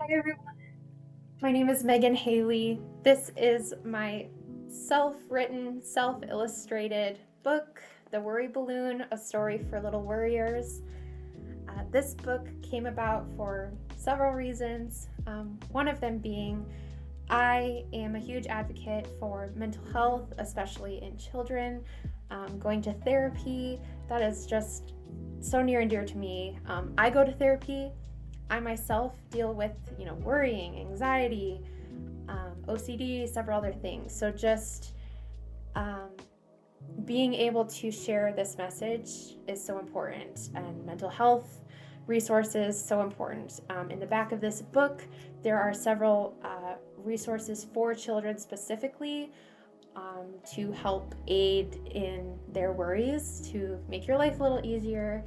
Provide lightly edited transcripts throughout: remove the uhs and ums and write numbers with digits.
Hi everyone, my name is Megan Haley. This is my self-written, self-illustrated book, The Worry Balloon, A Story for Little Worriers. This book came about for several reasons, one of them being I am a huge advocate for mental health, especially in children. Going to therapy, that is just so near and dear to me. I go to therapy. I myself deal with, worrying, anxiety, OCD, several other things. So just um, being able to share this message is so important, and mental health resources so important. In the back of this book, there are several resources for children specifically to help aid in their worries, to make your life a little easier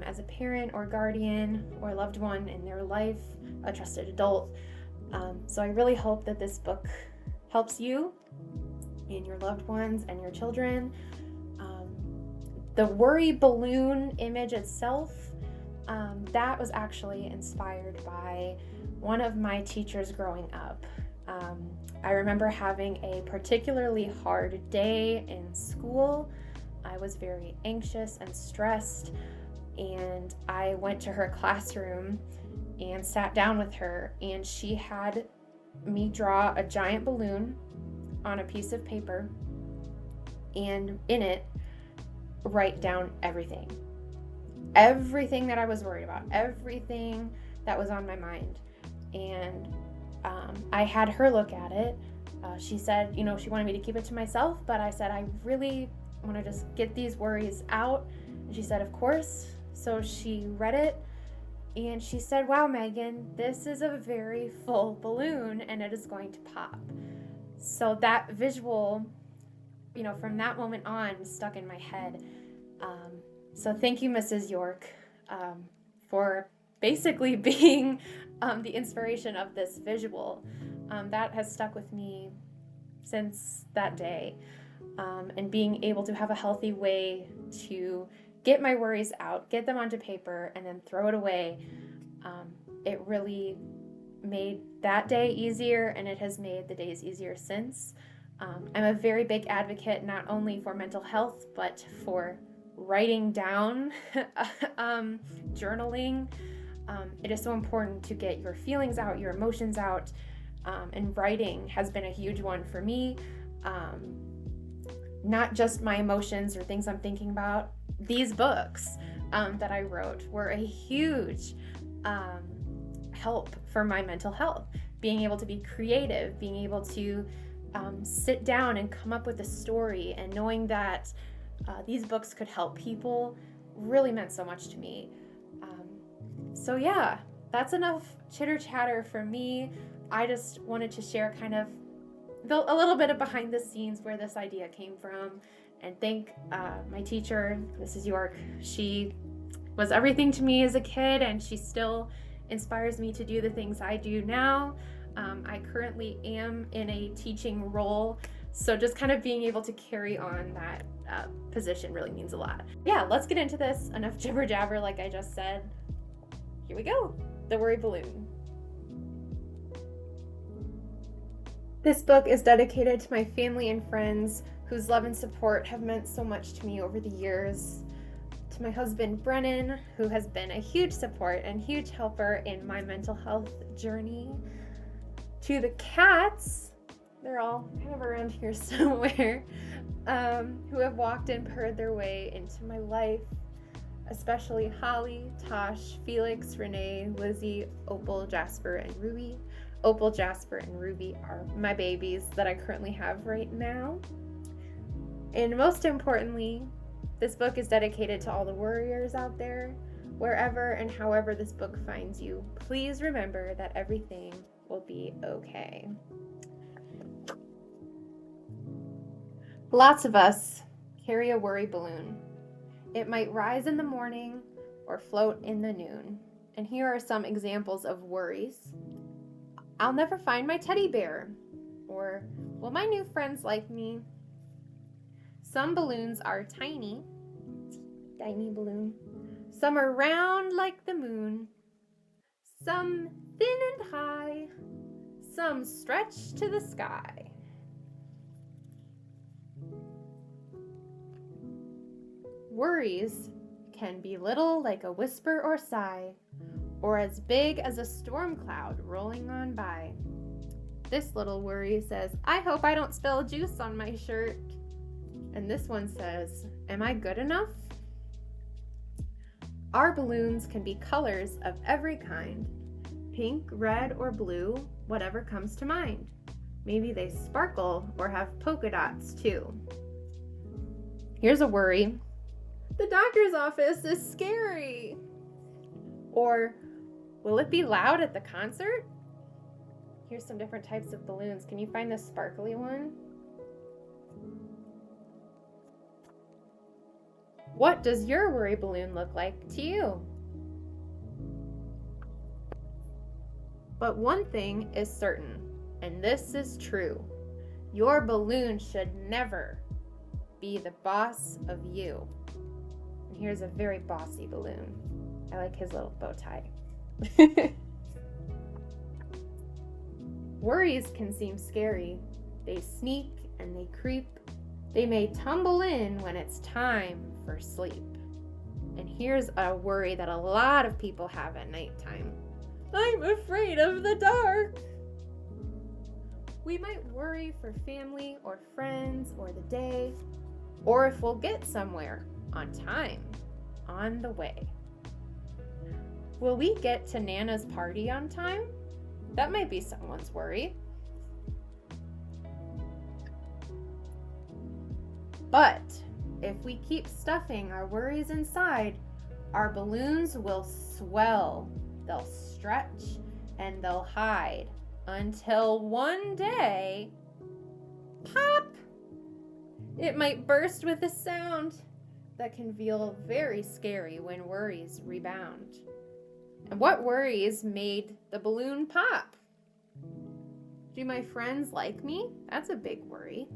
as a parent or guardian or loved one in their life, a trusted adult. So I really hope that this book helps you and your loved ones and your children. The worry balloon image itself, that was actually inspired by one of my teachers growing up. I remember having a particularly hard day in school. I was very anxious and stressed, and I went to her classroom and sat down with her, and she had me draw a giant balloon on a piece of paper, and in it write down everything that I was worried about, everything that was on my mind. And I had her look at it. She said, she wanted me to keep it to myself, but I said, I really want to just get these worries out. And she said, of course. So she read it, and she said, wow, Megan, this is a very full balloon and it is going to pop. So that visual, from that moment on, stuck in my head. So thank you, Mrs. York, for basically being the inspiration of this visual. That has stuck with me since that day. And being able to have a healthy way to get my worries out, get them onto paper, and then throw it away, it really made that day easier, and it has made the days easier since. I'm a very big advocate not only for mental health, but for writing down, journaling. It is so important to get your feelings out, your emotions out, and writing has been a huge one for me. Not just my emotions or things I'm thinking about. These books that I wrote were a huge help for my mental health. Being able to be creative, being able to sit down and come up with a story, and knowing that these books could help people really meant so much to me. So yeah, that's enough chitter chatter for me. I just wanted to share kind of a little bit of behind the scenes where this idea came from, and thank my teacher, Mrs. York. She was everything to me as a kid, and she still inspires me to do the things I do now. I currently am in a teaching role, so just kind of being able to carry on that position really means a lot. Yeah, let's get into this. Enough jibber jabber, like I just said. Here we go. The Worry Balloon. This book is dedicated to my family and friends whose love and support have meant so much to me over the years. To my husband, Brennan, who has been a huge support and huge helper in my mental health journey. To the cats, they're all kind of around here somewhere, who have walked and purred their way into my life, especially Holly, Tosh, Felix, Renee, Lizzie, Opal, Jasper, and Ruby. Opal, Jasper, and Ruby are my babies that I currently have right now. And most importantly, this book is dedicated to all the worriers out there. Wherever and however this book finds you, please remember that everything will be okay. Lots of us carry a worry balloon. It might rise in the morning or float in the noon. And here are some examples of worries. I'll never find my teddy bear. Or, will my new friends like me? Some balloons are tiny balloon. Some are round like the moon. Some thin and high, some stretch to the sky. Worries can be little like a whisper or sigh, or as big as a storm cloud rolling on by. This little worry says, I hope I don't spill juice on my shirt. And this one says, am I good enough? Our balloons can be colors of every kind. Pink, red, or blue, whatever comes to mind. Maybe they sparkle or have polka dots too. Here's a worry. The doctor's office is scary. Or, will it be loud at the concert? Here's some different types of balloons. Can you find the sparkly one? What does your worry balloon look like to you? But one thing is certain, and this is true. Your balloon should never be the boss of you. And here's a very bossy balloon. I like his little bow tie. Worries can seem scary. They sneak and they creep. They may tumble in when it's time for sleep. And here's a worry that a lot of people have at nighttime. I'm afraid of the dark. We might worry for family or friends or the day, or if we'll get somewhere on time, on the way. Will we get to Nana's party on time? That might be someone's worry. But if we keep stuffing our worries inside, our balloons will swell, they'll stretch, and they'll hide until one day, pop! It might burst with a sound that can feel very scary when worries rebound. And what worries made the balloon pop? Do my friends like me? That's a big worry.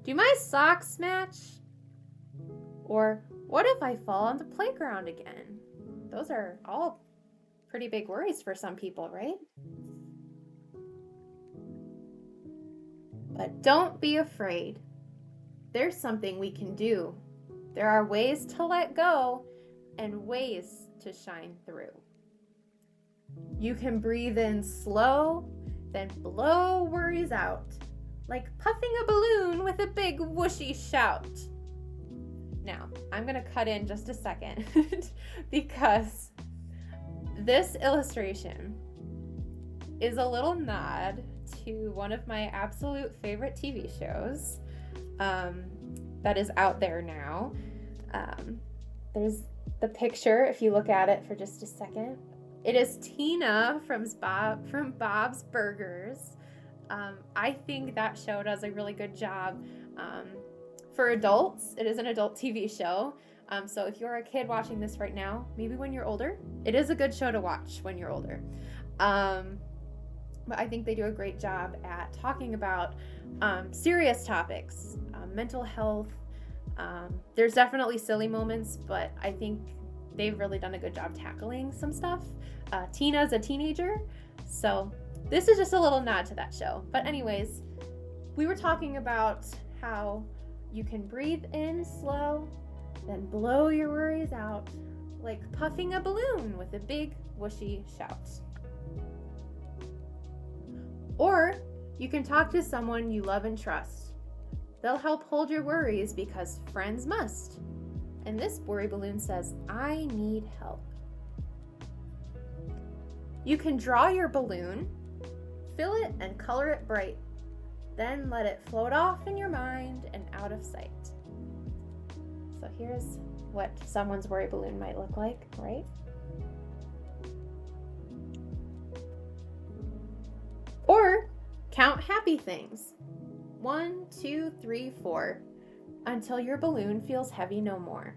Do my socks match? Or what if I fall on the playground again? Those are all pretty big worries for some people, right? But don't be afraid. There's something we can do. There are ways to let go and ways to shine through. You can breathe in slow, then blow worries out, like puffing a balloon with a big whooshy shout. Now, I'm going to cut in just a second because this illustration is a little nod to one of my absolute favorite TV shows that is out there now. There's the picture, if you look at it for just a second. It is Tina from Bob's Burgers. I think that show does a really good job. For adults, it is an adult TV show. So if you're a kid watching this right now, maybe when you're older, it is a good show to watch when you're older. But I think they do a great job at talking about serious topics, mental health. There's definitely silly moments, but I think they've really done a good job tackling some stuff. Tina's a teenager, so this is just a little nod to that show. But anyways, we were talking about how you can breathe in slow, then blow your worries out, like puffing a balloon with a big whooshy shout. Or you can talk to someone you love and trust. They'll help hold your worries because friends must. And this worry balloon says, I need help. You can draw your balloon, fill it and color it bright, then let it float off in your mind and out of sight. So here's what someone's worry balloon might look like, right? Or count happy things. 1, 2, 3, 4, until your balloon feels heavy no more.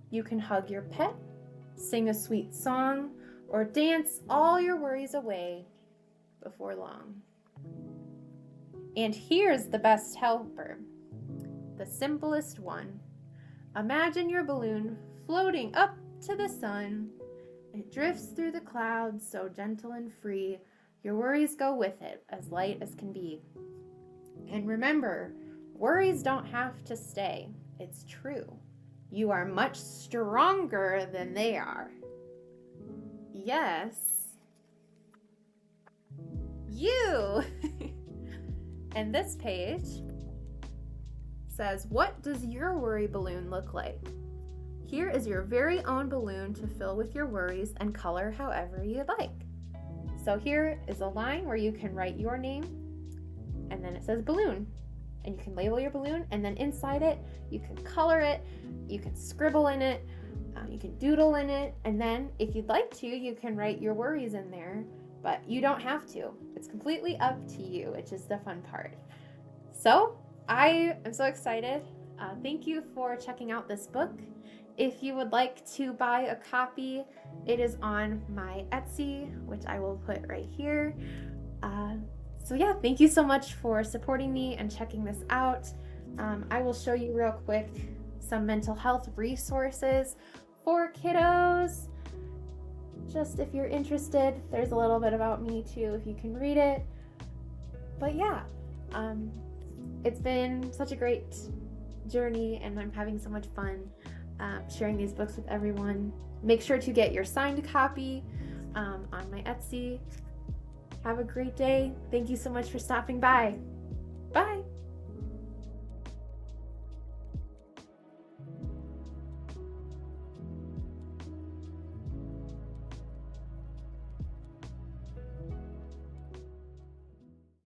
You can hug your pet, sing a sweet song, or dance all your worries away before long. And here's the best helper, the simplest one. Imagine your balloon floating up to the sun, It drifts through the clouds, so gentle and free. Your worries go with it, as light as can be. And remember, worries don't have to stay. It's true. You are much stronger than they are. Yes, you. And this page says, what does your worry balloon look like? Here is your very own balloon to fill with your worries and color however you like. So here is a line where you can write your name, and then it says balloon. And you can label your balloon, and then inside it, you can color it, you can scribble in it, you can doodle in it, and then if you'd like to, you can write your worries in there, but you don't have to. It's completely up to you, which is the fun part. So I am so excited. Thank you for checking out this book. If you would like to buy a copy, it is on my Etsy, which I will put right here. So yeah, thank you so much for supporting me and checking this out. I will show you real quick some mental health resources for kiddos. Just if you're interested, there's a little bit about me too, if you can read it. But yeah, it's been such a great journey, and I'm having so much fun sharing these books with everyone. Make sure to get your signed copy on my Etsy. Have a great day. Thank you so much for stopping by.